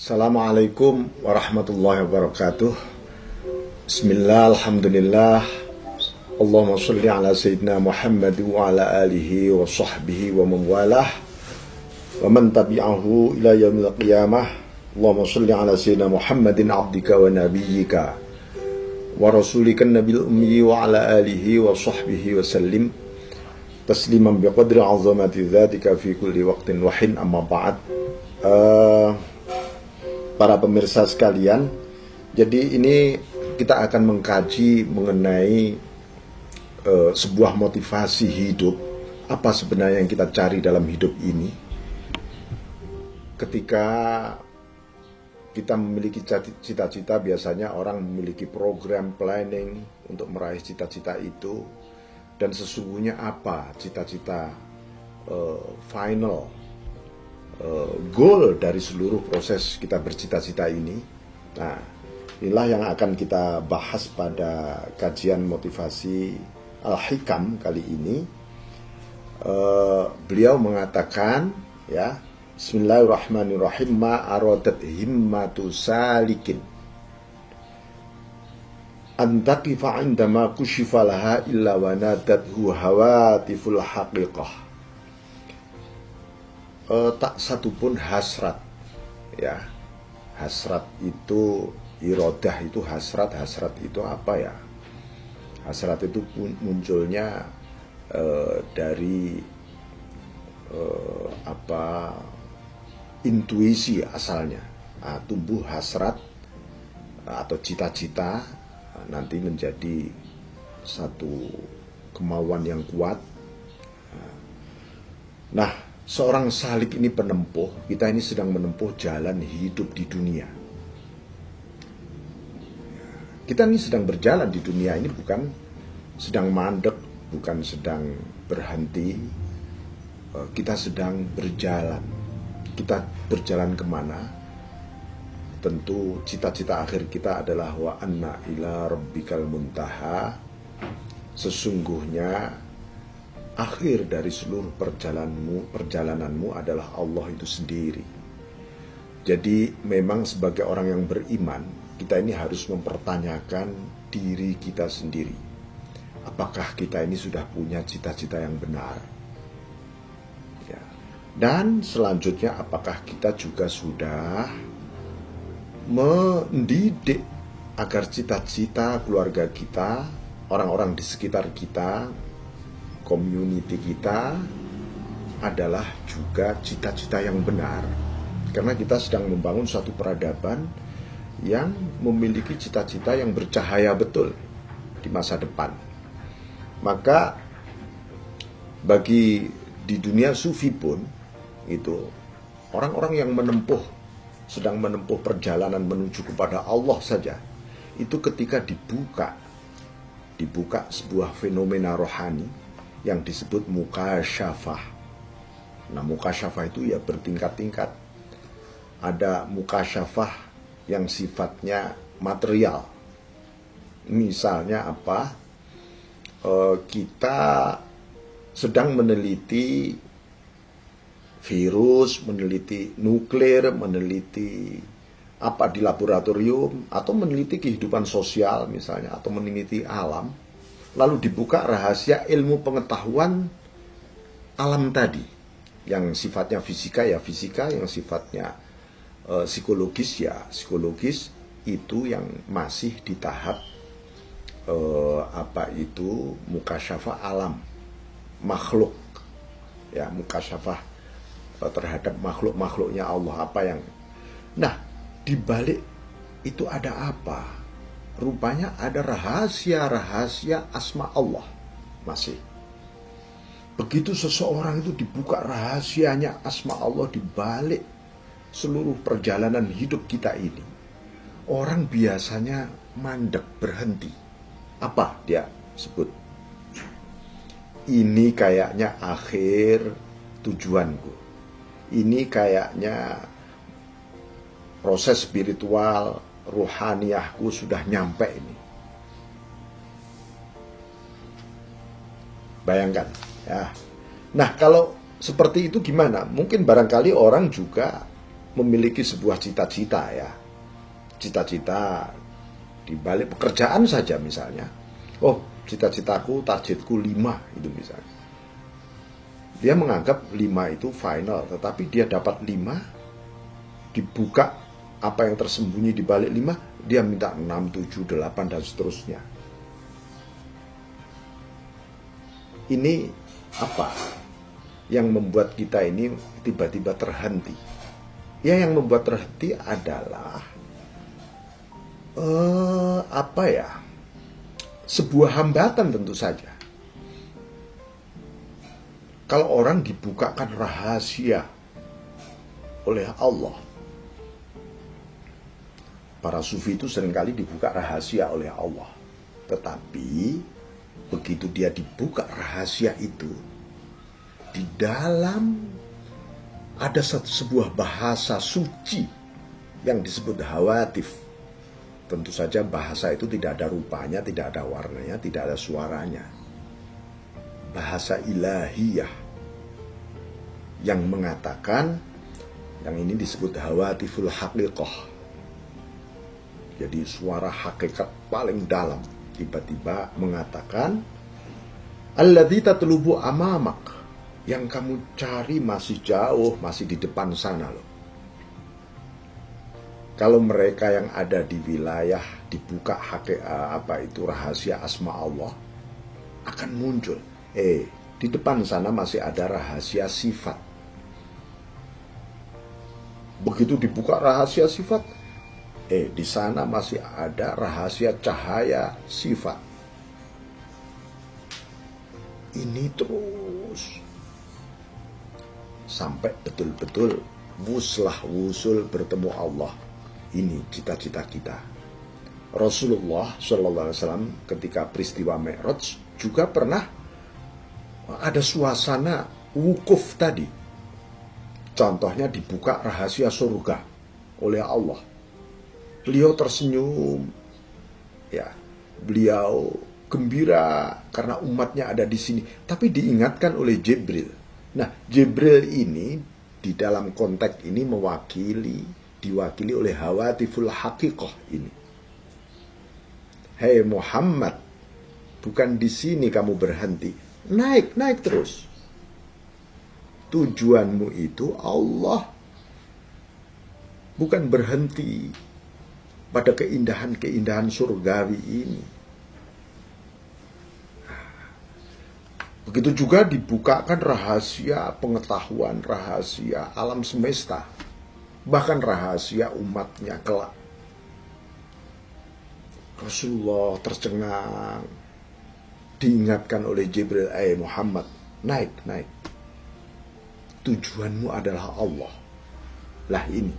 Assalamualaikum warahmatullahi wabarakatuh. Bismillah, alhamdulillah. Allahumma salli ala sayyidina Muhammad wa ala alihi wa sahbihi wa man walah wa man tabi'ahu ila yaumil qiyamah. Allahumma salli ala sayyidina Muhammadin abdika wa nabiyyika wa rasulika nabil ummi wa ala alihi wa sahbihi wa sallim tasliman biqadri azamati dzatika fi kulli waqtin wa hin, amma ba'd. Para pemirsa sekalian, jadi ini kita akan mengkaji mengenai sebuah motivasi hidup. Apa sebenarnya yang kita cari dalam hidup ini? Ketika kita memiliki cita-cita, biasanya orang memiliki program planning untuk meraih cita-cita itu. Dan sesungguhnya apa cita-cita final goal dari seluruh proses kita bercita-cita ini? Nah, inilah yang akan kita bahas pada kajian motivasi Al-Hikam kali ini. Beliau mengatakan, ya, Bismillahirrahmanirrahim, ma aradat himmatu salikin antaqifa indama kushifa laha illa wa nadathu hawatiful haqiqah. Tak satupun hasrat, ya, hasrat itu irodah, itu hasrat itu apa ya? Hasrat itu munculnya dari intuisi asalnya. Tumbuh hasrat atau cita-cita nanti menjadi satu kemauan yang kuat. Nah, seorang salik ini penempuh, kita ini sedang menempuh jalan hidup di dunia. Kita ini sedang berjalan di dunia ini, bukan sedang mandek, bukan sedang berhenti. Kita sedang berjalan. Kita berjalan kemana? Tentu cita-cita akhir kita adalah wa anna ila rabbikal muntaha. Sesungguhnya akhir dari seluruh perjalananmu adalah Allah itu sendiri. Jadi memang sebagai orang yang beriman, kita ini harus mempertanyakan diri kita sendiri. Apakah kita ini sudah punya cita-cita yang benar? Ya. Dan selanjutnya, apakah kita juga sudah mendidik agar cita-cita keluarga kita, orang-orang di sekitar kita, community kita adalah juga cita-cita yang benar. Karena kita sedang membangun suatu peradaban yang memiliki cita-cita yang bercahaya betul di masa depan. Maka bagi di dunia sufi pun itu, orang-orang yang sedang menempuh perjalanan menuju kepada Allah saja, itu ketika dibuka sebuah fenomena rohani yang disebut mukasyafah. Nah, mukasyafah itu ya bertingkat-tingkat. Ada mukasyafah yang sifatnya material. Misalnya apa? Kita sedang meneliti virus, meneliti nuklir, meneliti apa di laboratorium, atau meneliti kehidupan sosial misalnya, atau meneliti alam. Lalu dibuka rahasia ilmu pengetahuan alam tadi, yang sifatnya fisika ya fisika, yang sifatnya psikologis ya psikologis. Itu yang masih di tahap mukasyafah alam, makhluk, ya, mukasyafah terhadap makhluknya Allah. Nah, di balik itu ada apa? Rupanya ada rahasia-rahasia asma Allah masih. Begitu seseorang itu dibuka rahasianya asma Allah di balik seluruh perjalanan hidup kita ini, orang biasanya mandek, berhenti. Apa dia sebut? Ini kayaknya akhir tujuanku. Ini kayaknya proses spiritual ruhaniyahku sudah nyampe ini. Bayangkan, ya. Nah, kalau seperti itu gimana? Mungkin barangkali orang juga memiliki sebuah cita-cita ya. Cita-cita di balik pekerjaan saja misalnya. Oh, cita-citaku, targetku 5 itu misalnya. Dia menganggap 5 itu final, tetapi dia dapat 5, dibuka apa yang tersembunyi di balik 5, dia minta 6, 7, 8 dan seterusnya. Ini apa yang membuat kita ini tiba-tiba terhenti? Ya, yang membuat terhenti adalah sebuah hambatan tentu saja. Kalau orang dibukakan rahasia oleh Allah, para sufi itu seringkali dibuka rahasia oleh Allah. Tetapi begitu dia dibuka rahasia itu, di dalam ada sebuah bahasa suci yang disebut hawatif. Tentu saja bahasa itu tidak ada rupanya, tidak ada warnanya, tidak ada suaranya. Bahasa ilahiyah yang mengatakan, yang ini disebut hawatiful haqiqah. Jadi suara hakikat paling dalam tiba-tiba mengatakan, alladzi tatlubu amamak, yang kamu cari masih jauh, masih di depan sana loh. Kalau mereka yang ada di wilayah dibuka rahasia asma Allah, akan muncul. Di depan sana masih ada rahasia sifat. Begitu dibuka rahasia sifat, di sana masih ada rahasia cahaya sifat. Ini terus sampai betul-betul wusul bertemu Allah. Ini cita-cita kita. Rasulullah SAW ketika peristiwa Mi'raj juga pernah ada suasana wukuf tadi. Contohnya dibuka rahasia surga oleh Allah. Beliau tersenyum, ya, beliau gembira karena umatnya ada di sini. Tapi diingatkan oleh Jibril. Nah, Jibril ini di dalam konteks ini diwakili oleh hawatiful haqiqah ini. Hei Muhammad, bukan di sini kamu berhenti. Naik terus. Tujuanmu itu Allah. Bukan berhenti pada keindahan-keindahan surgawi ini. Begitu juga dibukakan rahasia pengetahuan, rahasia alam semesta. Bahkan rahasia umatnya kelak. Rasulullah tercengang, diingatkan oleh Jibril, Muhammad, naik. Tujuanmu adalah Allah. Lah ini.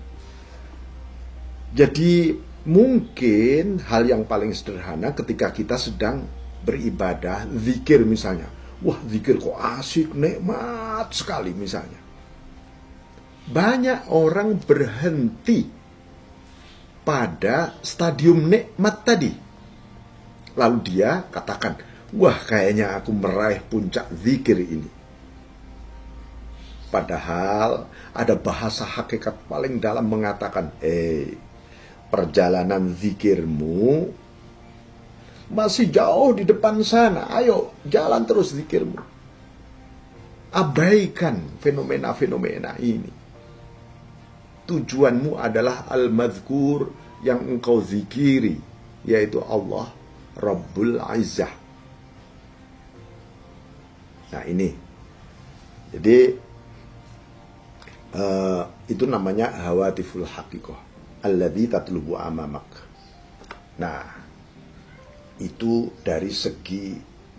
Jadi mungkin hal yang paling sederhana ketika kita sedang beribadah, zikir misalnya. Wah, zikir kok asik, nikmat sekali misalnya. Banyak orang berhenti pada stadium nikmat tadi. Lalu dia katakan, wah kayaknya aku meraih puncak zikir ini. Padahal ada bahasa hakikat paling dalam mengatakan, perjalanan zikirmu masih jauh di depan sana. Ayo, jalan terus zikirmu. Abaikan fenomena-fenomena ini. Tujuanmu adalah al-madhkur yang engkau zikiri, yaitu Allah Rabbul Izzah. Nah ini, jadi itu namanya hawatiful haqiqah, alladzi tatlubu amamak. Nah, itu dari segi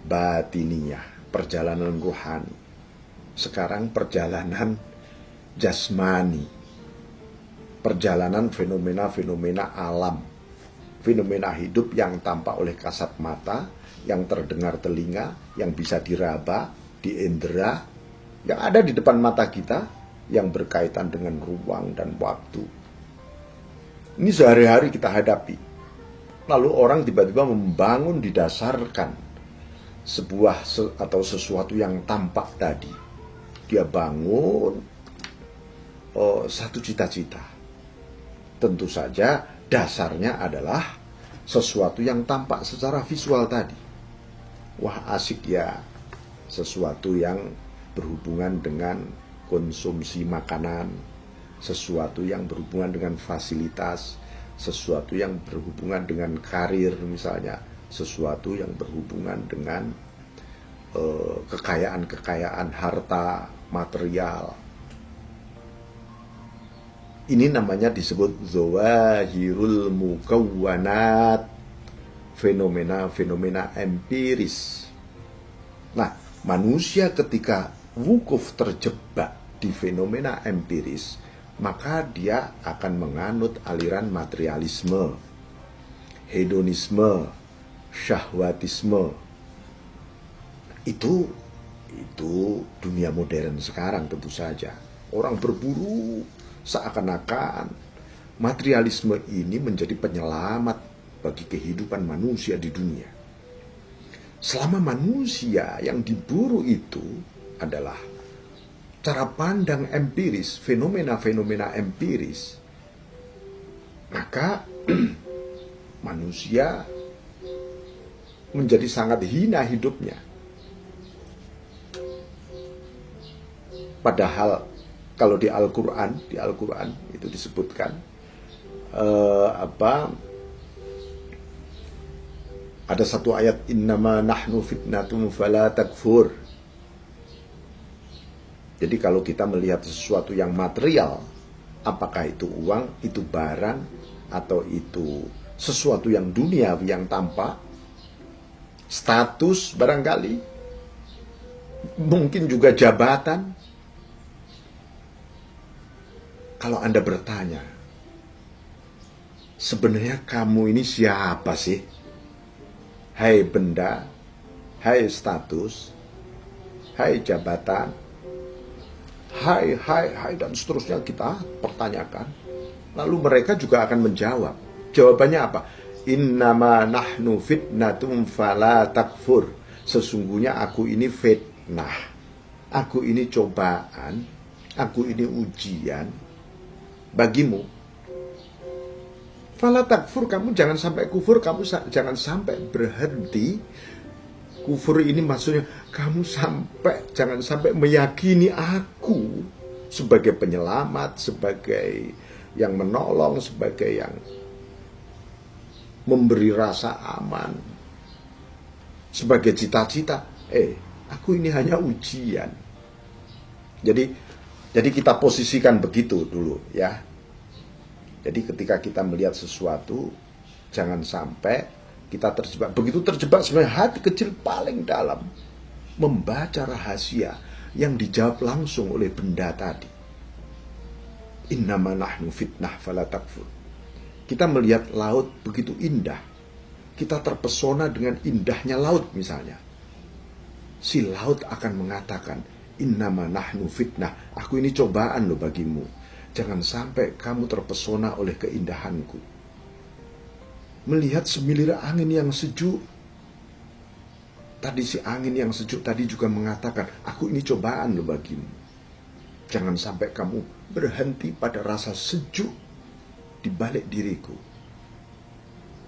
batiniyah, perjalanan ruhani. Sekarang perjalanan jasmani, perjalanan fenomena-fenomena alam, fenomena hidup yang tampak oleh kasat mata, yang terdengar telinga, yang bisa diraba, diindera, yang ada di depan mata kita, yang berkaitan dengan ruang dan waktu. Ini sehari-hari kita hadapi. Lalu orang tiba-tiba membangun didasarkan sebuah atau sesuatu yang tampak tadi. Dia bangun satu cita-cita. Tentu saja dasarnya adalah sesuatu yang tampak secara visual tadi. Wah, asik ya, sesuatu yang berhubungan dengan konsumsi makanan, sesuatu yang berhubungan dengan fasilitas, sesuatu yang berhubungan dengan karir misalnya, sesuatu yang berhubungan dengan kekayaan-kekayaan harta material. Ini namanya disebut zawahirul mukawwanat, fenomena-fenomena empiris. Nah, manusia ketika wukuf terjebak di fenomena empiris, maka dia akan menganut aliran materialisme, hedonisme, syahwatisme. Itu dunia modern sekarang tentu saja. Orang berburu seakan-akan materialisme ini menjadi penyelamat bagi kehidupan manusia di dunia. Selama manusia yang diburu itu adalah cara pandang empiris, fenomena-fenomena empiris, maka manusia menjadi sangat hina hidupnya. Padahal kalau di Al-Quran itu disebutkan ada satu ayat, innama nahnu fitnatum fala takfur. Jadi kalau kita melihat sesuatu yang material, apakah itu uang, itu barang, atau itu sesuatu yang duniawi yang tampak, status barangkali, mungkin juga jabatan. Kalau Anda bertanya, sebenarnya kamu ini siapa sih? Hai benda, hai status, hai jabatan, hai dan seterusnya kita pertanyakan. Lalu mereka juga akan menjawab. Jawabannya apa? Innama nahnu fitnatum fala takfur. Sesungguhnya aku ini fitnah, aku ini cobaan, aku ini ujian bagimu. Fala takfur, kamu jangan sampai kufur, kamu jangan sampai berhenti. Kufur ini maksudnya kamu jangan sampai meyakini aku sebagai penyelamat, sebagai yang menolong, sebagai yang memberi rasa aman, sebagai cita-cita. Aku ini hanya ujian. Jadi kita posisikan begitu dulu ya. Jadi ketika kita melihat sesuatu, jangan sampai kita terjebak. Begitu terjebak sebenarnya hati kecil paling dalam membaca rahasia yang dijawab langsung oleh benda tadi. Innama nahnu fitnah fala takfur. Kita melihat laut begitu indah. Kita terpesona dengan indahnya laut misalnya. Si laut akan mengatakan, innama nahnu fitnah, aku ini cobaan loh bagimu. Jangan sampai kamu terpesona oleh keindahanku. Melihat semilir angin yang sejuk, tadi si angin yang sejuk tadi juga mengatakan, aku ini cobaan loh bagimu. Jangan sampai kamu berhenti pada rasa sejuk di balik diriku.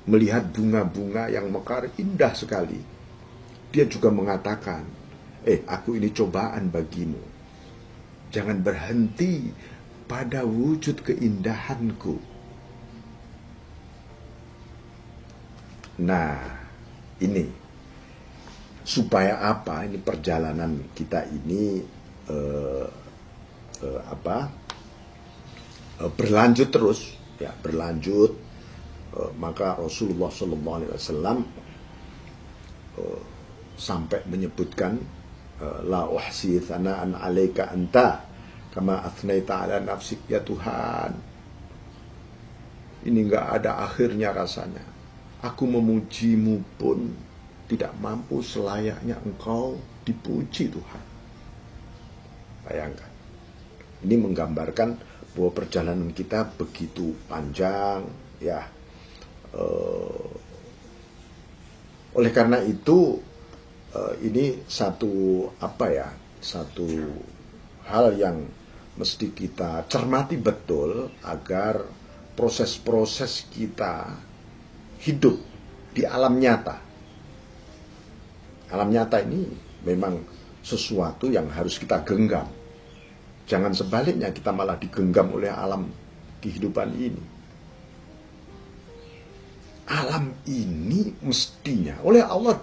Melihat bunga-bunga yang mekar indah sekali, dia juga mengatakan, aku ini cobaan bagimu. Jangan berhenti pada wujud keindahanku. Nah, ini supaya apa? Ini perjalanan kita ini berlanjut terus, ya berlanjut. Maka Rasulullah SAW sampai menyebutkan la uhsi thana'an 'alaika anta kama athnaita 'ala nafsik ya Tuhan. Ini enggak ada akhirnya rasanya. Aku memujimu pun tidak mampu selayaknya engkau dipuji Tuhan. Bayangkan. Ini menggambarkan bahwa perjalanan kita begitu panjang, ya. Oleh karena itu ini satu hal yang mesti kita cermati betul agar proses-proses kita hidup di alam nyata. Alam nyata ini memang sesuatu yang harus kita genggam. Jangan sebaliknya kita malah digenggam oleh alam kehidupan ini. Alam ini mestinya oleh Allah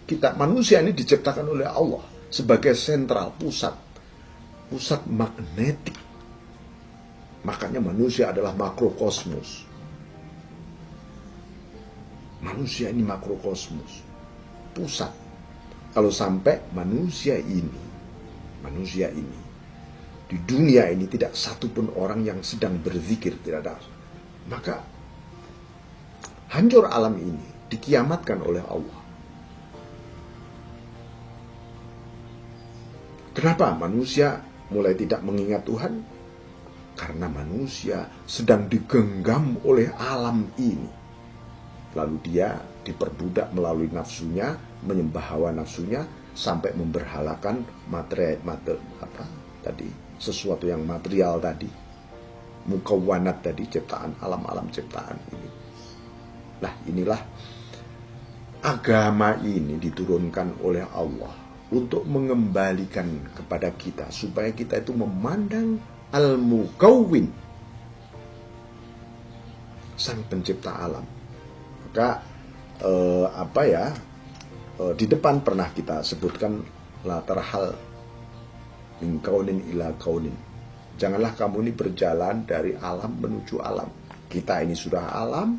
kita manusia ini diciptakan oleh Allah sebagai sentral, pusat magnetik. Makanya manusia adalah makrokosmos. Manusia ini makrokosmos, pusat. Kalau sampai manusia ini di dunia ini tidak satupun orang yang sedang berzikir, tidak ada, maka hancur alam ini, dikiamatkan oleh Allah. Kenapa manusia mulai tidak mengingat Tuhan? Karena manusia sedang digenggam oleh alam ini. Lalu dia diperbudak melalui nafsunya, menyembah hawa nafsunya, sampai memberhalakan sesuatu yang material tadi, mukawwanat tadi, ciptaan, alam-alam ciptaan ini. Nah, inilah agama ini diturunkan oleh Allah untuk mengembalikan kepada kita, supaya kita itu memandang al-mukawwin, sang pencipta alam. Maka di depan pernah kita sebutkan la tarhal min kaunin ila kaunin. Janganlah kamu ini berjalan dari alam menuju alam. Kita ini sudah alam,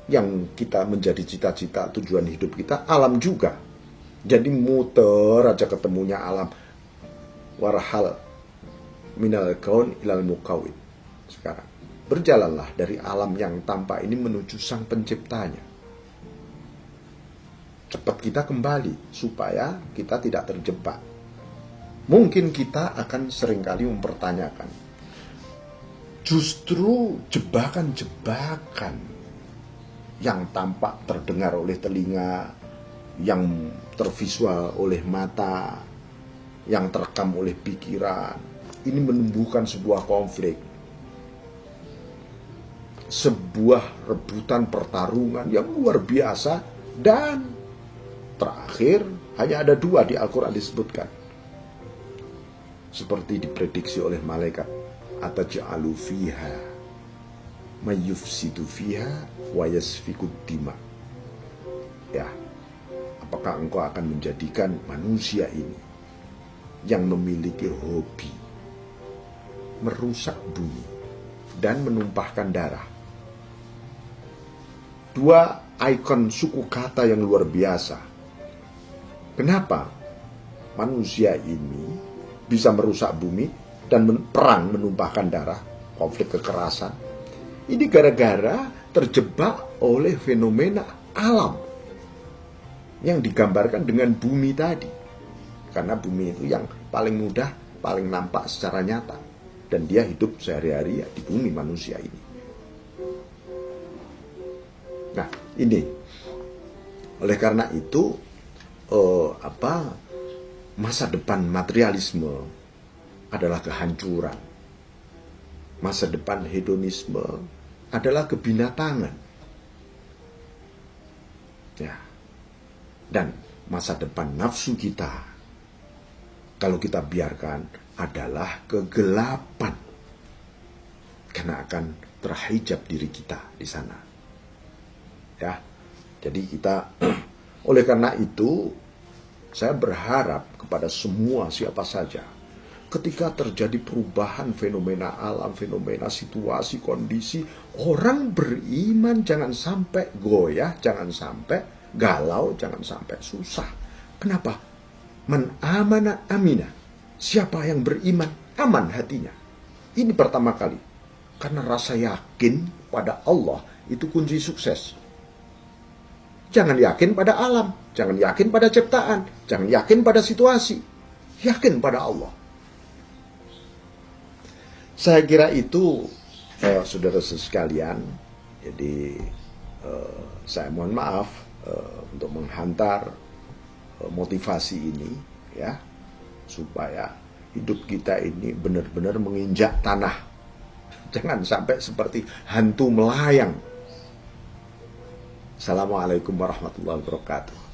yang kita menjadi cita-cita tujuan hidup kita alam juga. Jadi muter aja ketemunya alam. Warhal minal kaun ilal mukawin. Sekarang berjalanlah dari alam yang tampak ini menuju sang penciptanya. Cepat kita kembali supaya kita tidak terjebak. Mungkin kita akan seringkali mempertanyakan, justru jebakan-jebakan yang tampak terdengar oleh telinga, yang tervisual oleh mata, yang terekam oleh pikiran, ini menumbuhkan sebuah konflik, sebuah rebutan pertarungan yang luar biasa. Dan terakhir hanya ada dua di Al-Quran disebutkan, seperti diprediksi oleh malaikat, ataj'alu fiha mayyufsidu fiha wa yasfikud dima. Ya, apakah engkau akan menjadikan manusia ini yang memiliki hobi merusak bumi dan menumpahkan darah? Dua ikon suku kata yang luar biasa. Kenapa manusia ini bisa merusak bumi dan perang, menumpahkan darah, konflik kekerasan? Ini gara-gara terjebak oleh fenomena alam yang digambarkan dengan bumi tadi. Karena bumi itu yang paling mudah, paling nampak secara nyata. Dan dia hidup sehari-hari ya di bumi manusia ini. Nah, ini. Oleh karena itu, masa depan materialisme adalah kehancuran. Masa depan hedonisme adalah kebinatangan. Ya. Dan masa depan nafsu kita, kalau kita biarkan, adalah kegelapan. Karena akan terhijab diri kita di sana. Ya. Jadi kita, oleh karena itu, saya berharap kepada semua siapa saja, ketika terjadi perubahan fenomena alam, fenomena situasi, kondisi, orang beriman jangan sampai goyah, jangan sampai galau, jangan sampai susah. Kenapa? Man amana amina. Siapa yang beriman, aman hatinya. Ini pertama kali. Karena rasa yakin pada Allah itu kunci sukses. Jangan yakin pada alam, jangan yakin pada ciptaan, jangan yakin pada situasi. Yakin pada Allah. Saya kira itu, saudara sekalian. Jadi saya mohon maaf untuk menghantar motivasi ini, ya, supaya hidup kita ini benar-benar menginjak tanah, Jangan sampai seperti hantu melayang. Assalamualaikum warahmatullahi wabarakatuh.